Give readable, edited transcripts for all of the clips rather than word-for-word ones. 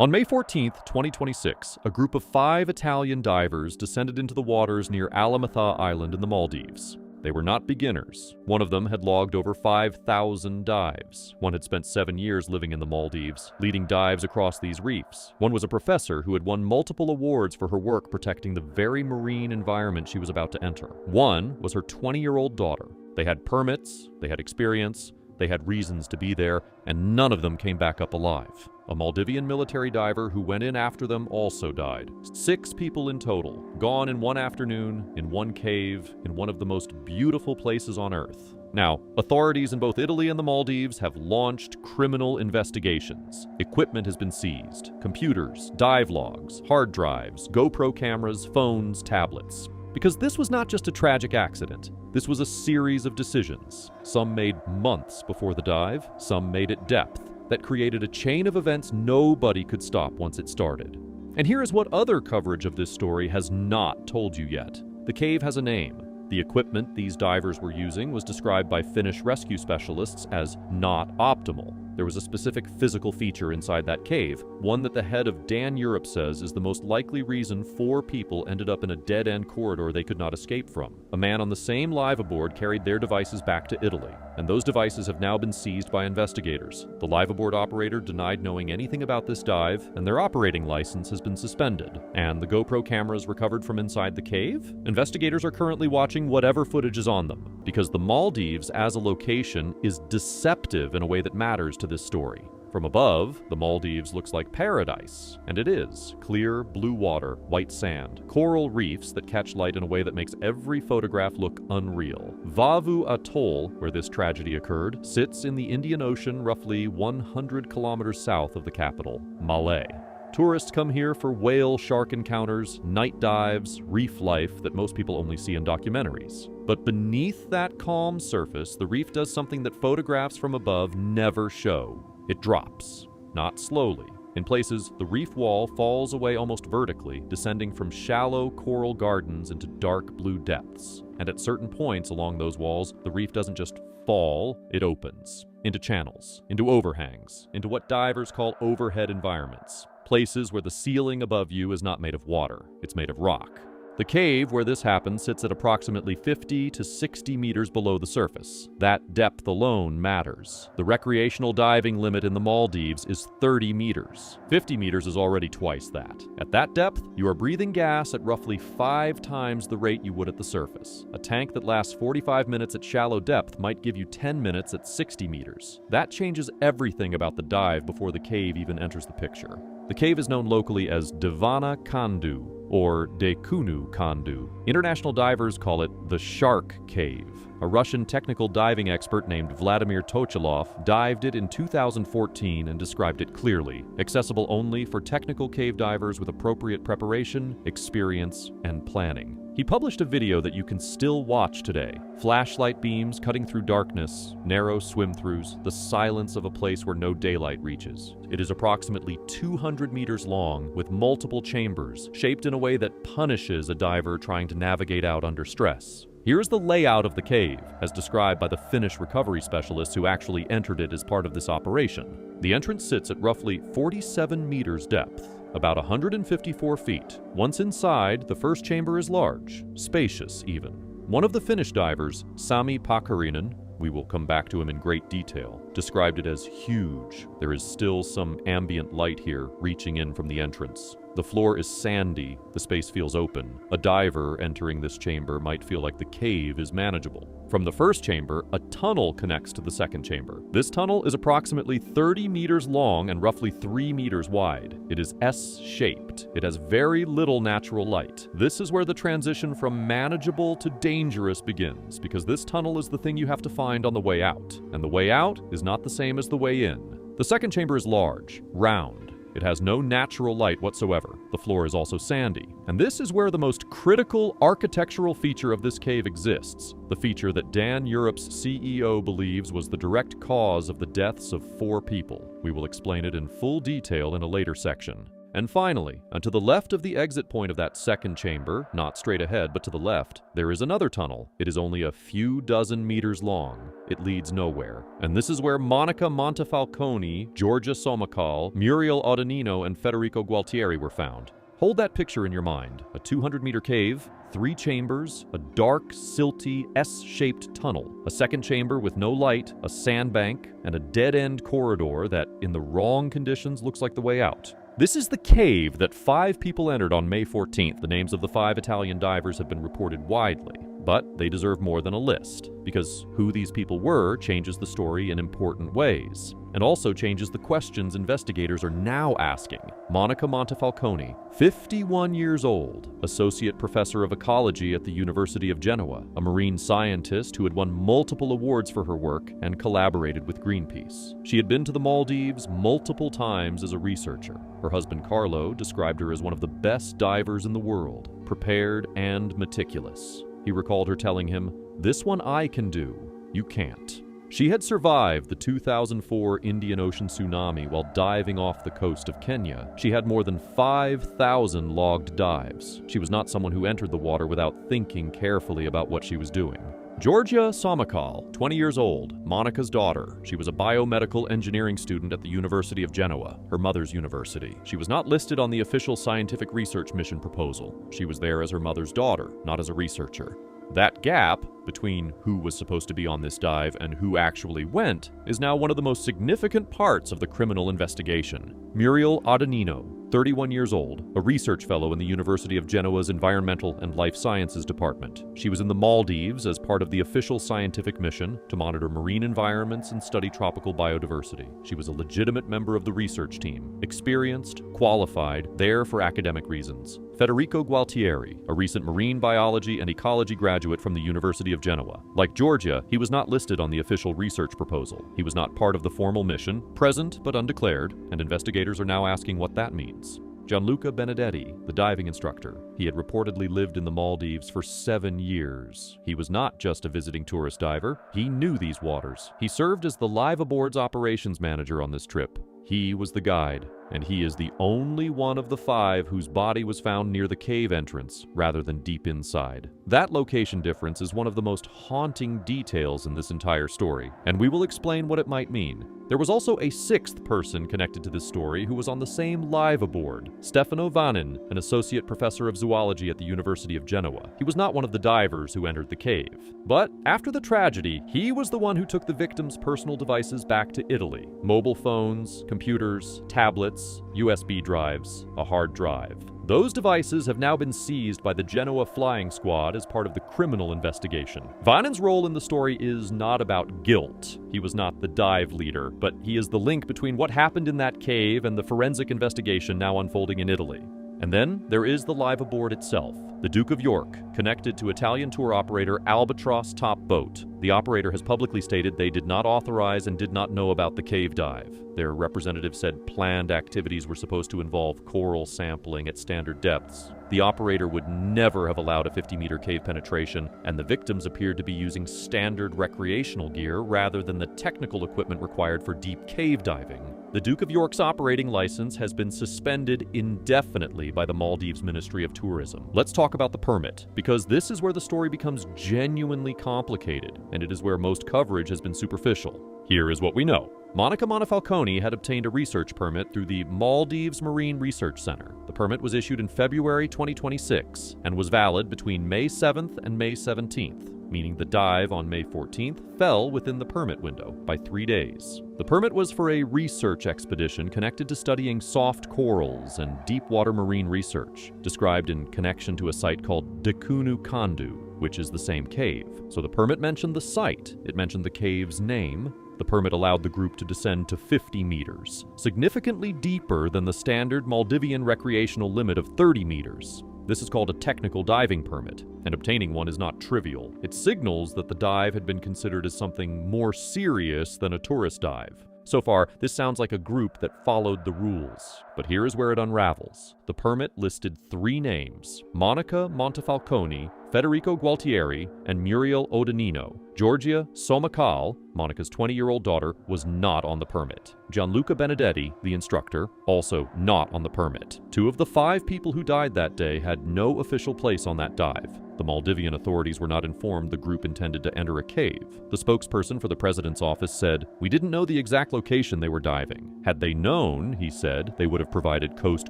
On May 14, 2026, a group of 5 Italian divers descended into the waters near Alamatha Island in the Maldives. They were not beginners. One of them had logged over 5,000 dives. One had spent 7 years living in the Maldives, leading dives across these reefs. One was a professor who had won multiple awards for her work protecting the very marine environment she was about to enter. One was her 20-year-old daughter. They had permits, they had experience, they had reasons to be there, and none of them came back up alive. A Maldivian military diver who went in after them also died. 6 people in total, gone in one afternoon, in one cave, in one of the most beautiful places on Earth. Now, authorities in both Italy and the Maldives have launched criminal investigations. Equipment has been seized. Computers, dive logs, hard drives, GoPro cameras, phones, tablets. Because this was not just a tragic accident. This was a series of decisions. Some made months before the dive, some made at depth, that created a chain of events nobody could stop once it started. And here is what other coverage of this story has not told you yet. The cave has a name. The equipment these divers were using was described by Finnish rescue specialists as not optimal. There was a specific physical feature inside that cave, one that the head of Dan Europe says is the most likely reason 4 people ended up in a dead-end corridor they could not escape from. A man on the same live aboard carried their devices back to Italy, and those devices have now been seized by investigators. The live aboard operator denied knowing anything about this dive, and their operating license has been suspended. And the GoPro cameras recovered from inside the cave? Investigators are currently watching whatever footage is on them, because the Maldives as a location is deceptive in a way that matters to this story. From above, the Maldives looks like paradise, and it is. Clear, blue water, white sand, coral reefs that catch light in a way that makes every photograph look unreal. Vavu Atoll, where this tragedy occurred, sits in the Indian Ocean roughly 100 kilometers south of the capital, Malé. Tourists come here for whale shark encounters, night dives, reef life that most people only see in documentaries. But beneath that calm surface, the reef does something that photographs from above never show. It drops, not slowly. In places, the reef wall falls away almost vertically, descending from shallow coral gardens into dark blue depths. And at certain points along those walls, the reef doesn't just fall, it opens. Into channels, into overhangs, into what divers call overhead environments. Places where the ceiling above you is not made of water, it's made of rock. The cave where this happens sits at approximately 50 to 60 meters below the surface. That depth alone matters. The recreational diving limit in the Maldives is 30 meters. 50 meters is already twice that. At that depth, you are breathing gas at roughly 5 times the rate you would at the surface. A tank that lasts 45 minutes at shallow depth might give you 10 minutes at 60 meters. That changes everything about the dive before the cave even enters the picture. The cave is known locally as Divana Kandu, or Dekunu Kandu. International divers call it the Shark Cave. A Russian technical diving expert named Vladimir Tochilov dived it in 2014 and described it clearly, accessible only for technical cave divers with appropriate preparation, experience, and planning. He published a video that you can still watch today. Flashlight beams cutting through darkness, narrow swim-throughs, the silence of a place where no daylight reaches. It is approximately 200 meters long, with multiple chambers, shaped in a way that punishes a diver trying to navigate out under stress. Here's the layout of the cave, as described by the Finnish recovery specialists who actually entered it as part of this operation. The entrance sits at roughly 47 meters depth, about 154 feet. Once inside, the first chamber is large, spacious even. One of the Finnish divers, Sami Pakarinen, we will come back to him in great detail, described it as huge. There is still some ambient light here reaching in from the entrance. The floor is sandy, the space feels open. A diver entering this chamber might feel like the cave is manageable. From the first chamber, a tunnel connects to the second chamber. This tunnel is approximately 30 meters long and roughly 3 meters wide. It is S-shaped. It has very little natural light. This is where the transition from manageable to dangerous begins, because this tunnel is the thing you have to find on the way out. And the way out is not the same as the way in. The second chamber is large, round. It has no natural light whatsoever. The floor is also sandy. And this is where the most critical architectural feature of this cave exists, the feature that Dan Europe's CEO believes was the direct cause of the deaths of 4 people. We will explain it in full detail in a later section. And finally, and to the left of the exit point of that second chamber, not straight ahead but to the left, there is another tunnel. It is only a few dozen meters long. It leads nowhere. And this is where Monica Montefalcone, Giorgia Somacal, Muriel Odanino, and Federico Gualtieri were found. Hold that picture in your mind. A 200-meter cave, 3 chambers, a dark, silty, S-shaped tunnel, a second chamber with no light, a sandbank, and a dead-end corridor that, in the wrong conditions, looks like the way out. This is the cave that 5 people entered on May 14th. The names of the 5 Italian divers have been reported widely, but they deserve more than a list, because who these people were changes the story in important ways, and also changes the questions investigators are now asking. Monica Montefalcone, 51 years old, associate professor of ecology at the University of Genoa, a marine scientist who had won multiple awards for her work and collaborated with Greenpeace. She had been to the Maldives multiple times as a researcher. Her husband Carlo described her as one of the best divers in the world, prepared and meticulous. He recalled her telling him, "This one I can do, you can't." She had survived the 2004 Indian Ocean tsunami while diving off the coast of Kenya. She had more than 5,000 logged dives. She was not someone who entered the water without thinking carefully about what she was doing. Giorgia Somacal, 20 years old, Monica's daughter. She was a biomedical engineering student at the University of Genoa, her mother's university. She was not listed on the official scientific research mission proposal. She was there as her mother's daughter, not as a researcher. That gap between who was supposed to be on this dive and who actually went is now one of the most significant parts of the criminal investigation. Muriel Odanino, 31 years old, a research fellow in the University of Genoa's Environmental and Life Sciences Department. She was in the Maldives as part of the official scientific mission to monitor marine environments and study tropical biodiversity. She was a legitimate member of the research team, experienced, qualified, there for academic reasons. Federico Gualtieri, a recent marine biology and ecology graduate from the University of Genoa. Like Giorgia, he was not listed on the official research proposal. He was not part of the formal mission, present but undeclared, and investigators are now asking what that means. Gianluca Benedetti, the diving instructor. He had reportedly lived in the Maldives for 7 years. He was not just a visiting tourist diver. He knew these waters. He served as the Live Aboard's operations manager on this trip. He was the guide, and he is the only one of the 5 whose body was found near the cave entrance rather than deep inside. That location difference is one of the most haunting details in this entire story, and we will explain what it might mean. There was also a 6th person connected to this story who was on the same Live Aboard, Stefano Vanin, an associate professor of zoology at the University of Genoa. He was not one of the divers who entered the cave. But after the tragedy, he was the one who took the victims' personal devices back to Italy. Mobile phones, computers, tablets, USB drives, a hard drive. Those devices have now been seized by the Genoa flying squad as part of the criminal investigation. Vanin's role in the story is not about guilt. He was not the dive leader, but he is the link between what happened in that cave and the forensic investigation now unfolding in Italy. And then there is the Live Aboard itself, the Duke of York, connected to Italian tour operator Albatross Top Boat. The operator has publicly stated they did not authorize and did not know about the cave dive. Their representative said planned activities were supposed to involve coral sampling at standard depths. The operator would never have allowed a 50-meter cave penetration, and the victims appeared to be using standard recreational gear rather than the technical equipment required for deep cave diving. The Duke of York's operating license has been suspended indefinitely by the Maldives Ministry of Tourism. Let's talk about the permit, because this is where the story becomes genuinely complicated, and it is where most coverage has been superficial. Here is what we know. Monica Montefalcone had obtained a research permit through the Maldives Marine Research Center. The permit was issued in February 2026 and was valid between May 7th and May 17th, meaning the dive on May 14th fell within the permit window by 3 days. The permit was for a research expedition connected to studying soft corals and deep-water marine research, described in connection to a site called Dekunu Kandu, which is the same cave. So the permit mentioned the site, it mentioned the cave's name. The permit allowed the group to descend to 50 meters, significantly deeper than the standard Maldivian recreational limit of 30 meters. This is called a technical diving permit, and obtaining one is not trivial. It signals that the dive had been considered as something more serious than a tourist dive. So far, this sounds like a group that followed the rules. But here is where it unravels. The permit listed 3 names: Monica Montefalcone, Federico Gualtieri, and Muriel Odanino. Georgia Somakal, Monica's 20-year-old daughter, was not on the permit. Gianluca Benedetti, the instructor, also not on the permit. 2 of the 5 people who died that day had no official place on that dive. The Maldivian authorities were not informed the group intended to enter a cave. The spokesperson for the president's office said, "We didn't know the exact location they were diving. Had they known," he said, "they would have provided Coast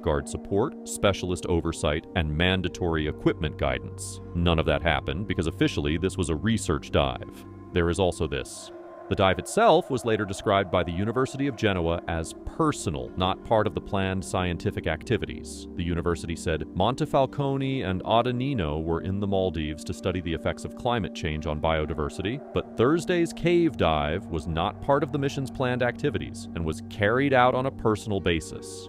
Guard support, specialist oversight, and mandatory equipment guidance." None of that happened because officially this was a research dive. There is also this. The dive itself was later described by the University of Genoa as personal, not part of the planned scientific activities. The university said Montefalcone and Adanino were in the Maldives to study the effects of climate change on biodiversity, but Thursday's cave dive was not part of the mission's planned activities and was carried out on a personal basis.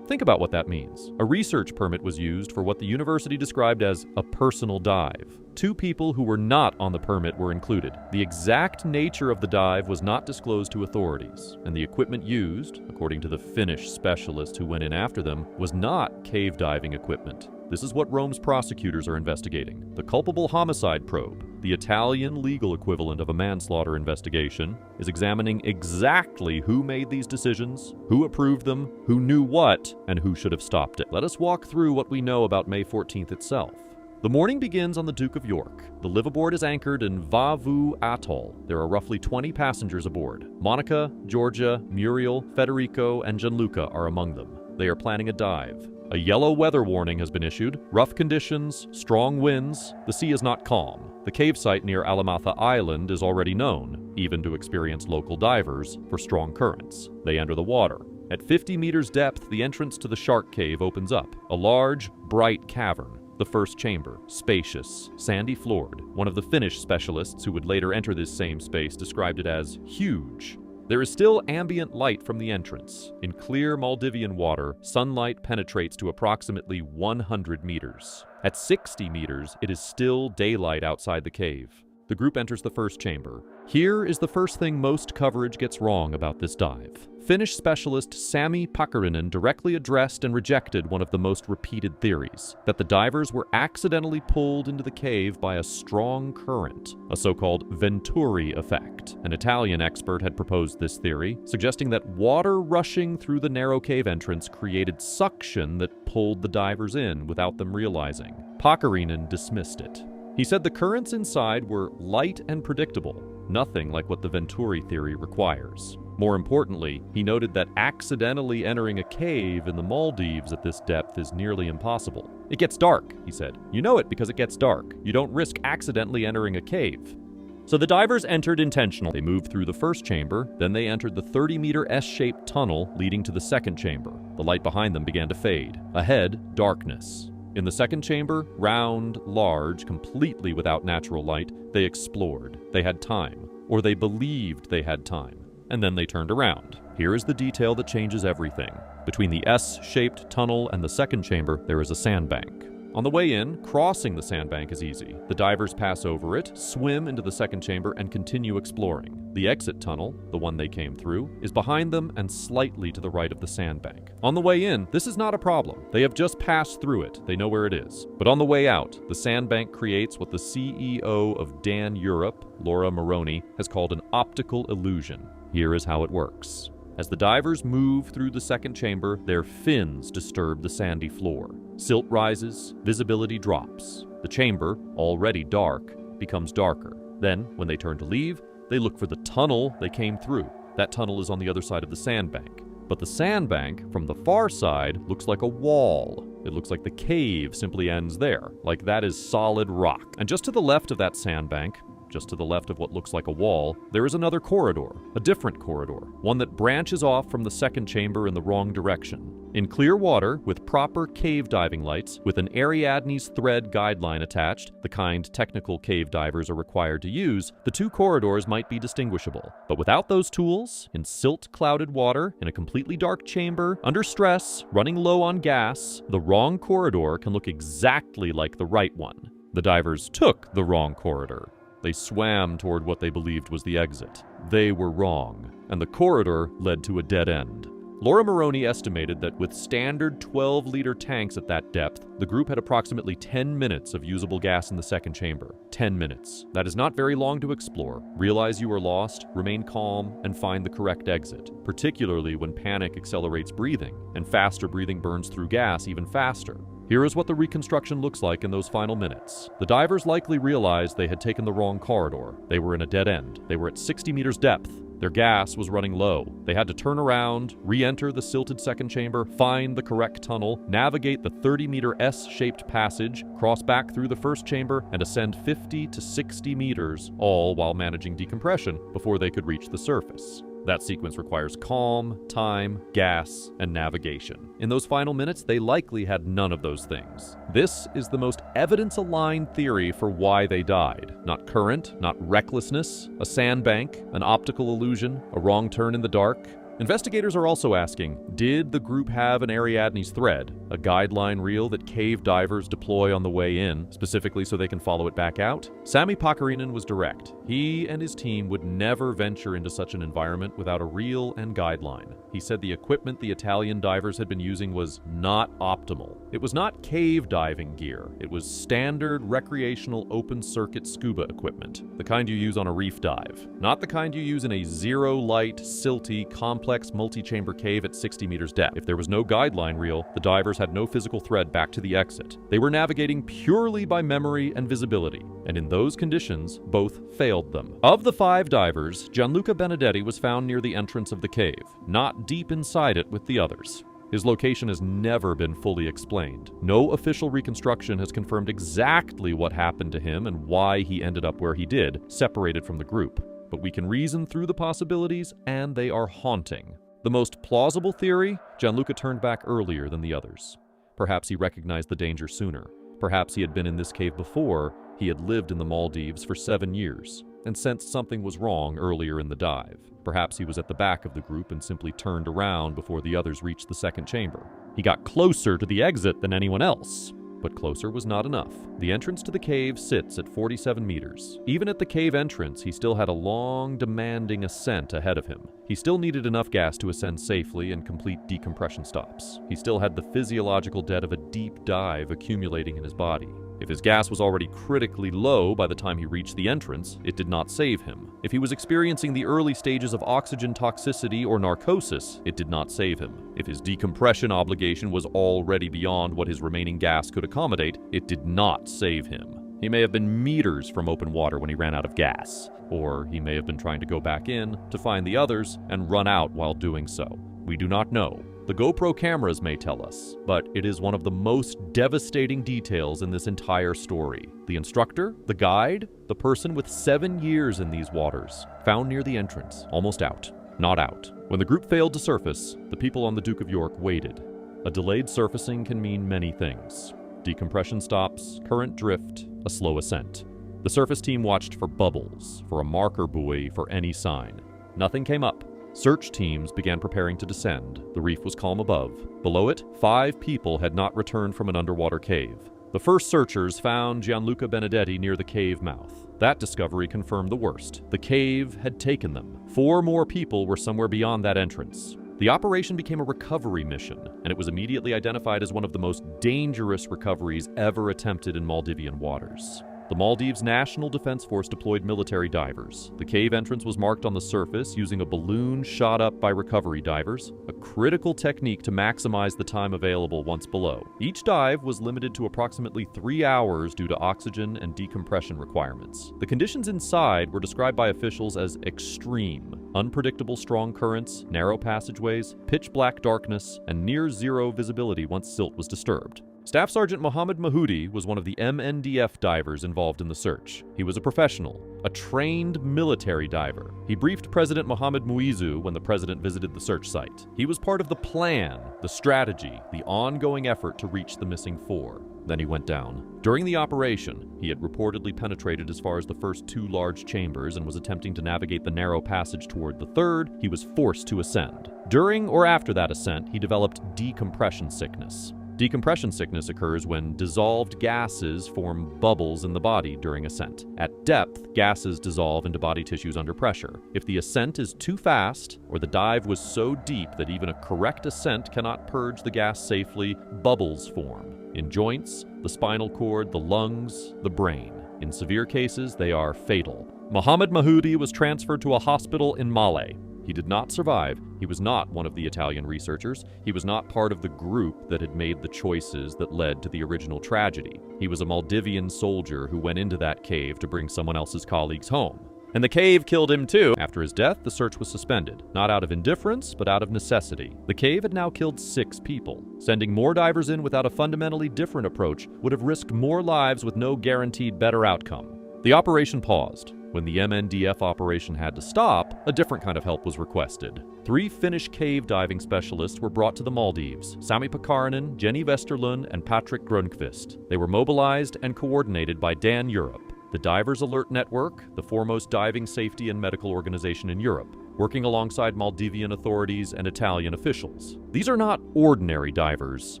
Think about what that means. A research permit was used for what the university described as a personal dive. 2 people who were not on the permit were included. The exact nature of the dive was not disclosed to authorities, and the equipment used, according to the Finnish specialist who went in after them, was not cave diving equipment. This is what Rome's prosecutors are investigating. The culpable homicide probe, the Italian legal equivalent of a manslaughter investigation, is examining exactly who made these decisions, who approved them, who knew what, and who should have stopped it. Let us walk through what we know about May 14th itself. The morning begins on the Duke of York. The liveaboard is anchored in Vavu Atoll. There are roughly 20 passengers aboard. Monica, Georgia, Muriel, Federico, and Gianluca are among them. They are planning a dive. A yellow weather warning has been issued. Rough conditions, strong winds. The sea is not calm. The cave site near Alamatha Island is already known, even to experienced local divers, for strong currents. They enter the water. At 50 meters depth, the entrance to the shark cave opens up. A large, bright cavern. The first chamber, spacious, sandy-floored. One of the Finnish specialists who would later enter this same space described it as huge. There is still ambient light from the entrance. In clear Maldivian water, sunlight penetrates to approximately 100 meters. At 60 meters, it is still daylight outside the cave. The group enters the first chamber. Here is the first thing most coverage gets wrong about this dive. Finnish specialist Sami Pakarinen directly addressed and rejected one of the most repeated theories, that the divers were accidentally pulled into the cave by a strong current, a so-called Venturi effect. An Italian expert had proposed this theory, suggesting that water rushing through the narrow cave entrance created suction that pulled the divers in without them realizing. Pakarinen dismissed it. He said the currents inside were light and predictable, nothing like what the Venturi theory requires. More importantly, he noted that accidentally entering a cave in the Maldives at this depth is nearly impossible. It gets dark, he said. You know it because it gets dark. You don't risk accidentally entering a cave. So the divers entered intentionally. They moved through the first chamber, then they entered the 30-meter S-shaped tunnel leading to the second chamber. The light behind them began to fade. Ahead, darkness. In the second chamber, round, large, completely without natural light, they explored. They had time, or they believed they had time, and then they turned around. Here is the detail that changes everything. Between the S-shaped tunnel and the second chamber, there is a sandbank. On the way in, crossing the sandbank is easy. The divers pass over it, swim into the second chamber, and continue exploring. The exit tunnel, the one they came through, is behind them and slightly to the right of the sandbank. On the way in, this is not a problem. They have just passed through it. They know where it is. But on the way out, the sandbank creates what the CEO of Dan Europe, Laura Moroni, has called an optical illusion. Here is how it works. As the divers move through the second chamber, their fins disturb the sandy floor. Silt rises, visibility drops. The chamber, already dark, becomes darker. Then, when they turn to leave, they look for the tunnel they came through. That tunnel is on the other side of the sandbank. But the sandbank, from the far side, looks like a wall. It looks like the cave simply ends there, like that is solid rock. And just to the left of that sandbank, just to the left of what looks like a wall, there is another corridor, a different corridor, one that branches off from the second chamber in the wrong direction. In clear water, with proper cave diving lights, with an Ariadne's thread guideline attached, the kind technical cave divers are required to use, the 2 corridors might be distinguishable. But without those tools, in silt-clouded water, in a completely dark chamber, under stress, running low on gas, the wrong corridor can look exactly like the right one. The divers took the wrong corridor. They swam toward what they believed was the exit. They were wrong, and the corridor led to a dead end. Laura Moroney estimated that with standard 12-liter tanks at that depth, the group had approximately 10 minutes of usable gas in the second chamber. 10 minutes. That is not very long to explore. Realize you are lost, remain calm, and find the correct exit, particularly when panic accelerates breathing, and faster breathing burns through gas even faster. Here is what the reconstruction looks like in those final minutes. The divers likely realized they had taken the wrong corridor. They were in a dead end. They were at 60 meters depth. Their gas was running low. They had to turn around, re-enter the silted second chamber, find the correct tunnel, navigate the 30-meter S-shaped passage, cross back through the first chamber, and ascend 50 to 60 meters, all while managing decompression before they could reach the surface. That sequence requires calm, time, gas, and navigation. In those final minutes, they likely had none of those things. This is the most evidence-aligned theory for why they died. Not current, not recklessness, a sandbank, an optical illusion, a wrong turn in the dark. Investigators are also asking, did the group have an Ariadne's thread, a guideline reel that cave divers deploy on the way in, specifically so they can follow it back out? Sami Pakarinen was direct. He and his team would never venture into such an environment without a reel and guideline. He said the equipment the Italian divers had been using was not optimal. It was not cave diving gear. It was standard recreational open-circuit scuba equipment, the kind you use on a reef dive, not the kind you use in a zero-light, silty, complex multi-chamber cave at 60 meters depth. If there was no guideline reel, the divers had no physical thread back to the exit. They were navigating purely by memory and visibility, and in those conditions, both failed them. Of the 5 divers, Gianluca Benedetti was found near the entrance of the cave, not deep inside it with the others. His location has never been fully explained. No official reconstruction has confirmed exactly what happened to him and why he ended up where he did, separated from the group. But we can reason through the possibilities, and they are haunting. The most plausible theory, Gianluca turned back earlier than the others. Perhaps he recognized the danger sooner. Perhaps he had been in this cave before. He had lived in the Maldives for 7 years and sensed something was wrong earlier in the dive. Perhaps he was at the back of the group and simply turned around before the others reached the second chamber. He got closer to the exit than anyone else. But closer was not enough. The entrance to the cave sits at 47 meters. Even at the cave entrance, he still had a long, demanding ascent ahead of him. He still needed enough gas to ascend safely and complete decompression stops. He still had the physiological debt of a deep dive accumulating in his body. If his gas was already critically low by the time he reached the entrance, it did not save him. If he was experiencing the early stages of oxygen toxicity or narcosis, it did not save him. If his decompression obligation was already beyond what his remaining gas could accommodate, it did not save him. He may have been meters from open water when he ran out of gas, or he may have been trying to go back in to find the others and run out while doing so. We do not know. The GoPro cameras may tell us, but it is one of the most devastating details in this entire story. The instructor, the guide, the person with 7 years in these waters, found near the entrance, almost out, not out. When the group failed to surface, the people on the Duke of York waited. A delayed surfacing can mean many things. Decompression stops, current drift, a slow ascent. The surface team watched for bubbles, for a marker buoy, for any sign. Nothing came up. Search teams began preparing to descend. The reef was calm above. Below it, 5 people had not returned from an underwater cave. The first searchers found Gianluca Benedetti near the cave mouth. That discovery confirmed the worst. The cave had taken them. 4 more people were somewhere beyond that entrance. The operation became a recovery mission, and it was immediately identified as one of the most dangerous recoveries ever attempted in Maldivian waters. The Maldives National Defense Force deployed military divers. The cave entrance was marked on the surface using a balloon shot up by recovery divers, a critical technique to maximize the time available once below. Each dive was limited to approximately 3 hours due to oxygen and decompression requirements. The conditions inside were described by officials as extreme. Unpredictable strong currents, narrow passageways, pitch-black darkness, and near-zero visibility once silt was disturbed. Staff Sergeant Mohammed Mahoudi was one of the MNDF divers involved in the search. He was a professional, a trained military diver. He briefed President Mohamed Muizu when the president visited the search site. He was part of the plan, the strategy, the ongoing effort to reach the missing 4. Then he went down. During the operation, he had reportedly penetrated as far as the first 2 large chambers and was attempting to navigate the narrow passage toward the third. He was forced to ascend. During or after that ascent, he developed decompression sickness. Decompression sickness occurs when dissolved gases form bubbles in the body during ascent. At depth, gases dissolve into body tissues under pressure. If the ascent is too fast, or the dive was so deep that even a correct ascent cannot purge the gas safely, bubbles form in joints, the spinal cord, the lungs, the brain. In severe cases, they are fatal. Mohammed Mahoudi was transferred to a hospital in Male. He did not survive. He was not one of the Italian researchers. He was not part of the group that had made the choices that led to the original tragedy. He was a Maldivian soldier who went into that cave to bring someone else's colleagues home. And the cave killed him too. After his death, the search was suspended, not out of indifference, but out of necessity. The cave had now killed 6 people. Sending more divers in without a fundamentally different approach would have risked more lives with no guaranteed better outcome. The operation paused. When the MNDF operation had to stop, a different kind of help was requested. 3 Finnish cave diving specialists were brought to the Maldives: Sami Pekkarinen, Jenny Westerlund, and Patrick Grönqvist. They were mobilized and coordinated by Dan Europe, the Divers Alert Network, the foremost diving safety and medical organization in Europe, working alongside Maldivian authorities and Italian officials. These are not ordinary divers.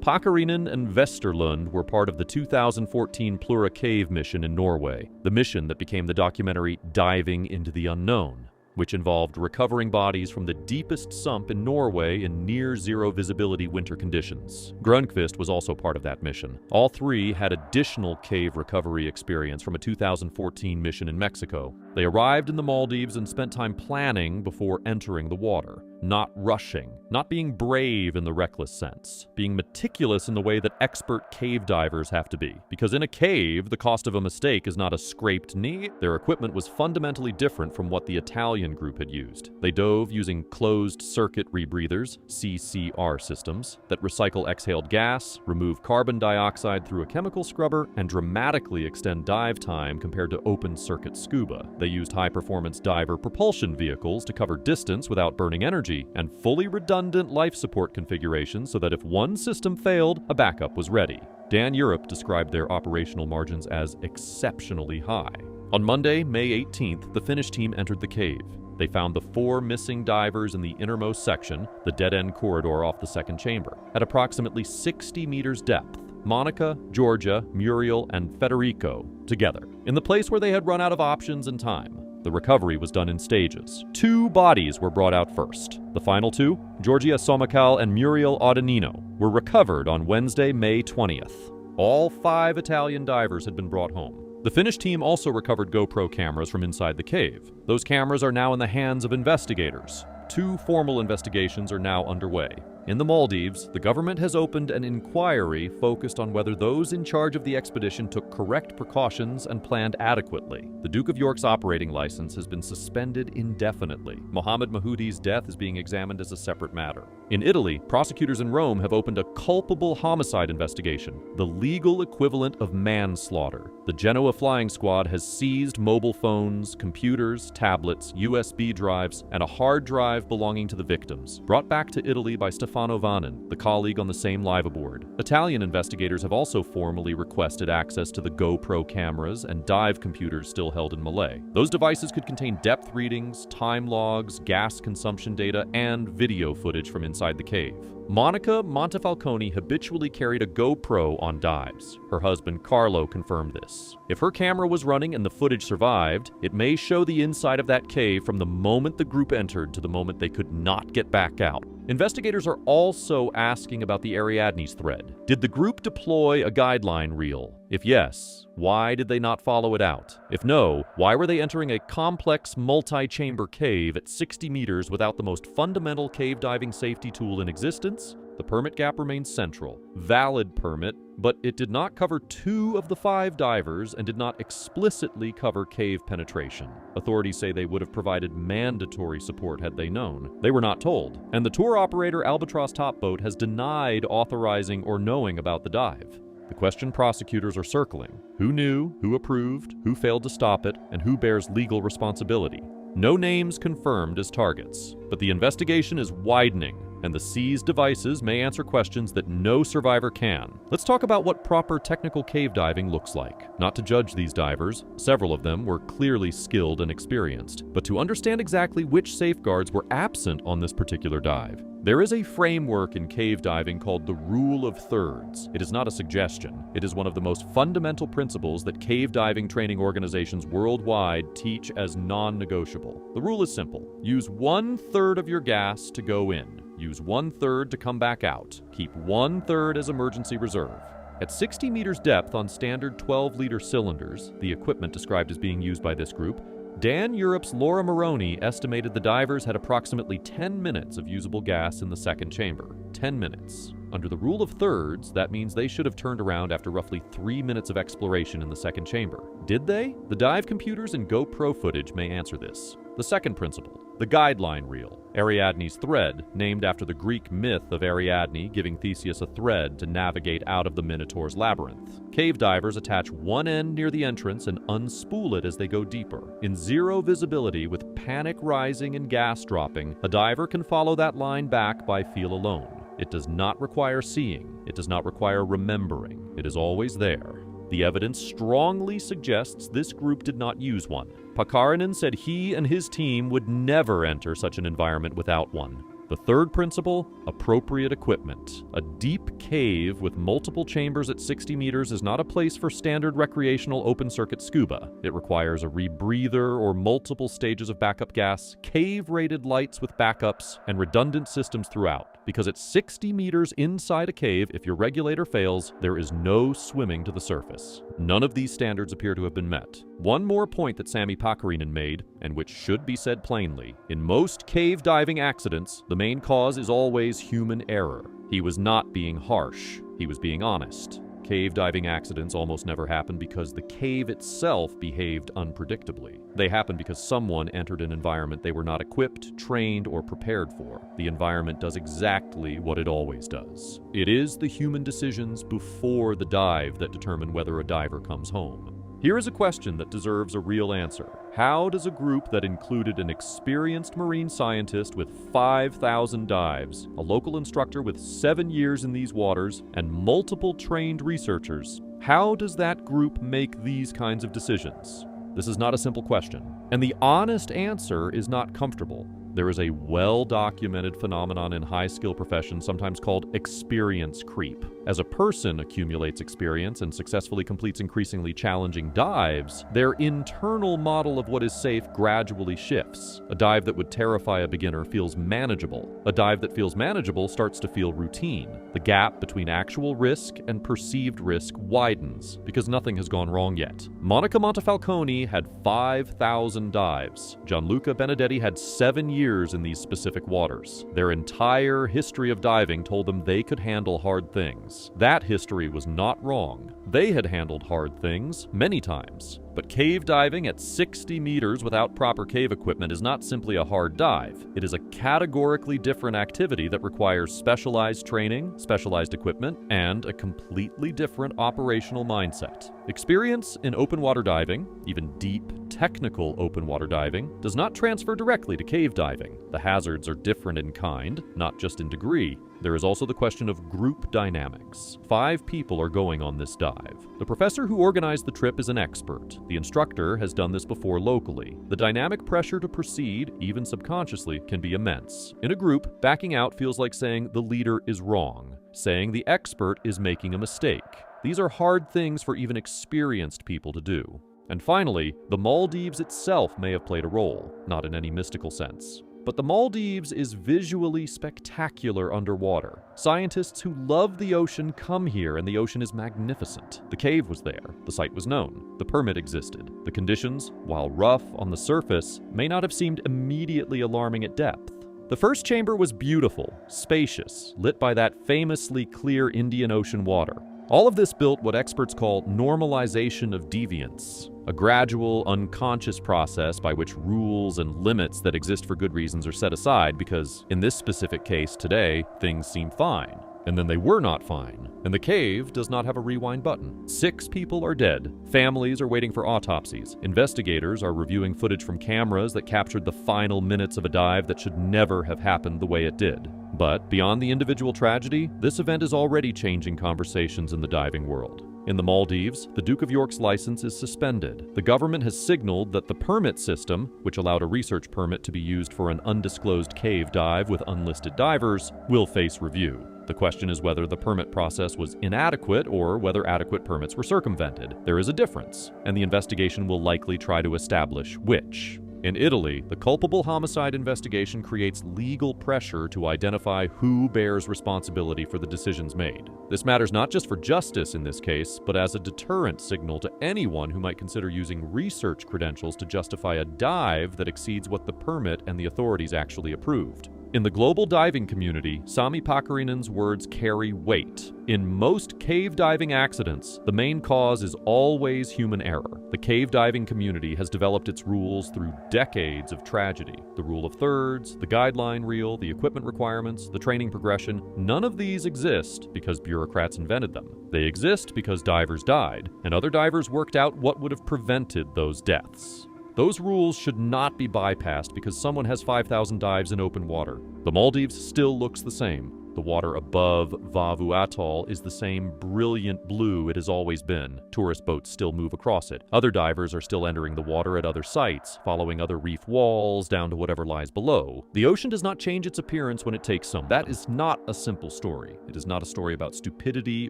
Pekkarinen and Westerlund were part of the 2014 Plura Cave mission in Norway, the mission that became the documentary Diving into the Unknown, which involved recovering bodies from the deepest sump in Norway in near-zero visibility winter conditions. Grönqvist was also part of that mission. All 3 had additional cave recovery experience from a 2014 mission in Mexico. They arrived in the Maldives and spent time planning before entering the water. Not rushing, not being brave in the reckless sense, being meticulous in the way that expert cave divers have to be. Because in a cave, the cost of a mistake is not a scraped knee. Their equipment was fundamentally different from what the Italian group had used. They dove using closed-circuit rebreathers, CCR systems, that recycle exhaled gas, remove carbon dioxide through a chemical scrubber, and dramatically extend dive time compared to open-circuit scuba. They used high-performance diver propulsion vehicles to cover distance without burning energy, and fully redundant life support configurations so that if one system failed, a backup was ready. Dan Europe described their operational margins as exceptionally high. On Monday, May 18th, the Finnish team entered the cave. They found the 4 missing divers in the innermost section, the dead-end corridor off the second chamber, at approximately 60 meters depth. Monica, Georgia, Muriel, and Federico together, in the place where they had run out of options and time. The recovery was done in stages. 2 bodies were brought out first. The final 2, Georgia Somakal and Muriel Audanino, were recovered on Wednesday, May 20th. All 5 Italian divers had been brought home. The Finnish team also recovered GoPro cameras from inside the cave. Those cameras are now in the hands of investigators. 2 formal investigations are now underway. In the Maldives, the government has opened an inquiry focused on whether those in charge of the expedition took correct precautions and planned adequately. The Duke of York's operating license has been suspended indefinitely. Mohammed Mahoudi's death is being examined as a separate matter. In Italy, prosecutors in Rome have opened a culpable homicide investigation, the legal equivalent of manslaughter. The Genoa flying squad has seized mobile phones, computers, tablets, USB drives, and a hard drive belonging to the victims, brought back to Italy by Stefano Vanin, the colleague on the same live aboard. Italian investigators have also formally requested access to the GoPro cameras and dive computers still held in Malay. Those devices could contain depth readings, time logs, gas consumption data, and video footage from inside the cave. Monica Montefalcone habitually carried a GoPro on dives. Her husband Carlo confirmed this. If her camera was running and the footage survived, it may show the inside of that cave from the moment the group entered to the moment they could not get back out. Investigators are also asking about the Ariadne's thread. Did the group deploy a guideline reel? If yes, why did they not follow it out? If no, why were they entering a complex multi-chamber cave at 60 meters without the most fundamental cave diving safety tool in existence? The permit gap remains central. Valid permit, but it did not cover 2 of the 5 divers and did not explicitly cover cave penetration. Authorities say they would have provided mandatory support had they known. They were not told, and the tour operator Albatross Top Boat has denied authorizing or knowing about the dive. The question prosecutors are circling: who knew, who approved, who failed to stop it, and who bears legal responsibility. No names confirmed as targets, but the investigation is widening, and the seized devices may answer questions that no survivor can. Let's talk about what proper technical cave diving looks like. Not to judge these divers, several of them were clearly skilled and experienced, but to understand exactly which safeguards were absent on this particular dive. There is a framework in cave diving called the Rule of Thirds. It is not a suggestion. It is one of the most fundamental principles that cave diving training organizations worldwide teach as non-negotiable. The rule is simple. Use 1/3 of your gas to go in. Use 1/3 to come back out. Keep 1/3 as emergency reserve. At 60 meters depth on standard 12-liter cylinders, the equipment described as being used by this group, Dan Europe's Laura Moroni estimated the divers had approximately 10 minutes of usable gas in the second chamber. 10 minutes. Under the rule of thirds, that means they should have turned around after roughly 3 minutes of exploration in the second chamber. Did they? The dive computers and GoPro footage may answer this. The second principle, the guideline reel, Ariadne's thread, named after the Greek myth of Ariadne giving Theseus a thread to navigate out of the Minotaur's labyrinth. Cave divers attach one end near the entrance and unspool it as they go deeper. In zero visibility with panic rising and gas dropping, a diver can follow that line back by feel alone. It does not require seeing. It does not require remembering. It is always there. The evidence strongly suggests this group did not use one. Pakarinen said he and his team would never enter such an environment without one. The third principle, appropriate equipment. A deep cave with multiple chambers at 60 meters is not a place for standard recreational open-circuit scuba. It requires a rebreather or multiple stages of backup gas, cave-rated lights with backups, and redundant systems throughout. Because at 60 meters inside a cave, if your regulator fails, there is no swimming to the surface. None of these standards appear to have been met. One more point that Sami Pakarinen made, and which should be said plainly. In most cave diving accidents, the main cause is always human error. He was not being harsh. He was being honest. Cave diving accidents almost never happen because the cave itself behaved unpredictably. They happen because someone entered an environment they were not equipped, trained, or prepared for. The environment does exactly what it always does. It is the human decisions before the dive that determine whether a diver comes home. Here is a question that deserves a real answer. How does a group that included an experienced marine scientist with 5,000 dives, a local instructor with 7 years in these waters, and multiple trained researchers, how does that group make these kinds of decisions? This is not a simple question, and the honest answer is not comfortable. There is a well-documented phenomenon in high-skill professions sometimes called experience creep. As a person accumulates experience and successfully completes increasingly challenging dives, their internal model of what is safe gradually shifts. A dive that would terrify a beginner feels manageable. A dive that feels manageable starts to feel routine. The gap between actual risk and perceived risk widens because nothing has gone wrong yet. Monica Montefalcone had 5,000 dives. Gianluca Benedetti had 7 years in these specific waters. Their entire history of diving told them they could handle hard things. That history was not wrong. They had handled hard things many times. But cave diving at 60 meters without proper cave equipment is not simply a hard dive. It is a categorically different activity that requires specialized training, specialized equipment, and a completely different operational mindset. Experience in open water diving, even deep, technical open water diving, does not transfer directly to cave diving. The hazards are different in kind, not just in degree. There is also the question of group dynamics. 5 people are going on this dive. The professor who organized the trip is an expert. The instructor has done this before locally. The dynamic pressure to proceed, even subconsciously, can be immense. In a group, backing out feels like saying the leader is wrong, saying the expert is making a mistake. These are hard things for even experienced people to do. And finally, the Maldives itself may have played a role, not in any mystical sense. But the Maldives is visually spectacular underwater. Scientists who love the ocean come here, and the ocean is magnificent. The cave was there. The site was known. The permit existed. The conditions, while rough on the surface, may not have seemed immediately alarming at depth. The first chamber was beautiful, spacious, lit by that famously clear Indian Ocean water. All of this built what experts call normalization of deviance, a gradual, unconscious process by which rules and limits that exist for good reasons are set aside because, in this specific case today, things seem fine. And then they were not fine. And the cave does not have a rewind button. 6 people are dead. Families are waiting for autopsies. Investigators are reviewing footage from cameras that captured the final minutes of a dive that should never have happened the way it did. But beyond the individual tragedy, this event is already changing conversations in the diving world. In the Maldives, the Duke of York's license is suspended. The government has signaled that the permit system, which allowed a research permit to be used for an undisclosed cave dive with unlisted divers, will face review. The question is whether the permit process was inadequate or whether adequate permits were circumvented. There is a difference, and the investigation will likely try to establish which. In Italy, the culpable homicide investigation creates legal pressure to identify who bears responsibility for the decisions made. This matters not just for justice in this case, but as a deterrent signal to anyone who might consider using research credentials to justify a dive that exceeds what the permit and the authorities actually approved. In the global diving community, Sami Pakarinen's words carry weight. In most cave diving accidents, the main cause is always human error. The cave diving community has developed its rules through decades of tragedy. The rule of thirds, the guideline reel, the equipment requirements, the training progression, none of these exist because bureaucrats invented them. They exist because divers died, and other divers worked out what would have prevented those deaths. Those rules should not be bypassed because someone has 5,000 dives in open water. The Maldives still looks the same. The water above Vavu Atoll is the same brilliant blue it has always been. Tourist boats still move across it. Other divers are still entering the water at other sites, following other reef walls down to whatever lies below. The ocean does not change its appearance when it takes someone. That is not a simple story. It is not a story about stupidity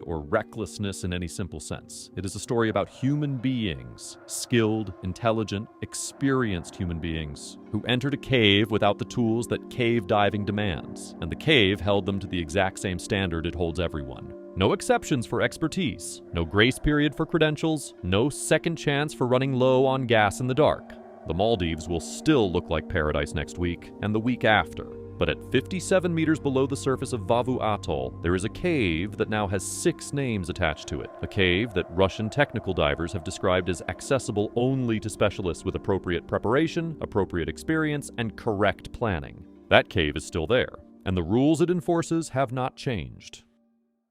or recklessness in any simple sense. It is a story about human beings, skilled, intelligent, experienced human beings, who entered a cave without the tools that cave diving demands, and the cave held them to the exact same standard it holds everyone. No exceptions for expertise, no grace period for credentials, no second chance for running low on gas in the dark. The Maldives will still look like paradise next week and the week after. But at 57 meters below the surface of Vavu Atoll, there is a cave that now has 6 names attached to it. A cave that Russian technical divers have described as accessible only to specialists with appropriate preparation, appropriate experience, and correct planning. That cave is still there, and the rules it enforces have not changed.